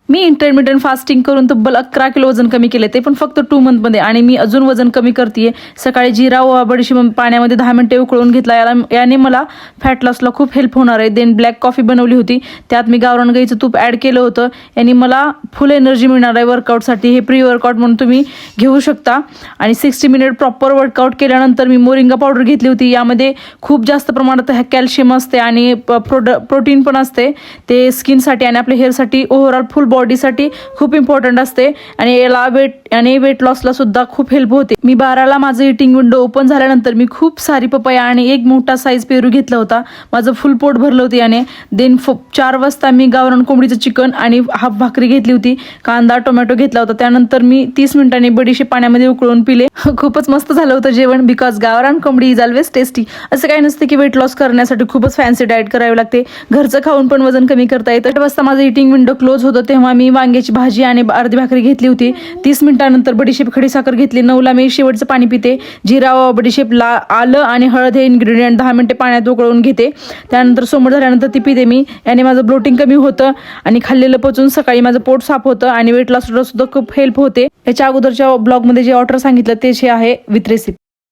मी intermittent fasting करून तब्बल 11 kilo वजन कमी केले, ते पण फक्त 2 मंथमध्ये. आणि मी अजून वजन कमी करते. सकाळी जिरा व बडीशेप पाण्यामध्ये 10 मिनिटे उकळून घेतला, याने मला फॅट लॉसला खूप हेल्प होणार आहे. देन ब्लॅक कॉफी बनवली होती, त्यात मी गावरान गाईचं तूप ॲड केलं होतं. याने मला फुल एनर्जी मिळणार आहे वर्कआउटसाठी. हे प्री वर्कआउट म्हणून तुम्ही घेऊ शकता. आणि 60 मिनिट प्रॉपर वर्कआउट केल्यानंतर मी मोरिंगा पावडर घेतली होती. यामध्ये खूप जास्त प्रमाणात कॅल्शियम असते आणि प्रोटीन पण असते. ते स्किनसाठी आणि आपल्या हेअरसाठी ओव्हरऑल फुल बॉडीसाठी खूप इम्पॉर्टंट असते. आणि याला वेट लॉसला सुद्धा खूप हेल्प होते. मी 12ला माझं इटिंग विंडो ओपन झाल्यानंतर मी खूप सारी पपया आणि एक मोठा साईज पेरू घेतला होता. माझं फुल पोट भरलं होतं याने. देन 4 वाजता मी गावरान कोंबडीचं चिकन आणि हाफ भाकरी घेतली होती. कांदा टोमॅटो घेतला होता. त्यानंतर मी 30 मिनिटांनी बडीशेप पाण्यामध्ये उकळून पिले. खूपच मस्त झालं होतं जेवण. बिकॉज गावरान कोंबडी इज ऑलवेज टेस्टी. असं काही नसतं की वेट लॉस करण्यासाठी खूपच फॅन्सी डाएट करावी लागते. घरचं खाऊन पण वजन कमी करता येतं. 8 वाजता माझं इटिंग विंडो क्लोज होतं, तेव्हा मी वांग्याची भाजी आणि अर्धी भाकरी घेतली होती. 30 मिनिटानंतर बडीशेप खडीसाखर घेतली. 9ला मी शेवटचं पाणी पिते. जिरा व बडीशेप, आलं आणि हळद हे इन्ग्रेडियंट 10 मिनिटे पाण्यात उकळून घेते. त्यानंतर समोर झाल्यानंतर ती पिते मी. याने माझं ब्लोटिंग कमी होतं आणि खाल्लेलं पचून सकाळी माझं पोट साफ होतं आणि वेट लॉसला सुद्धा खूप हेल्प होते. याच्या अगोदरच्या ब्लॉगमध्ये जे ऑर्डर सांगितलं तेच हे आहे विथ रेसिपी.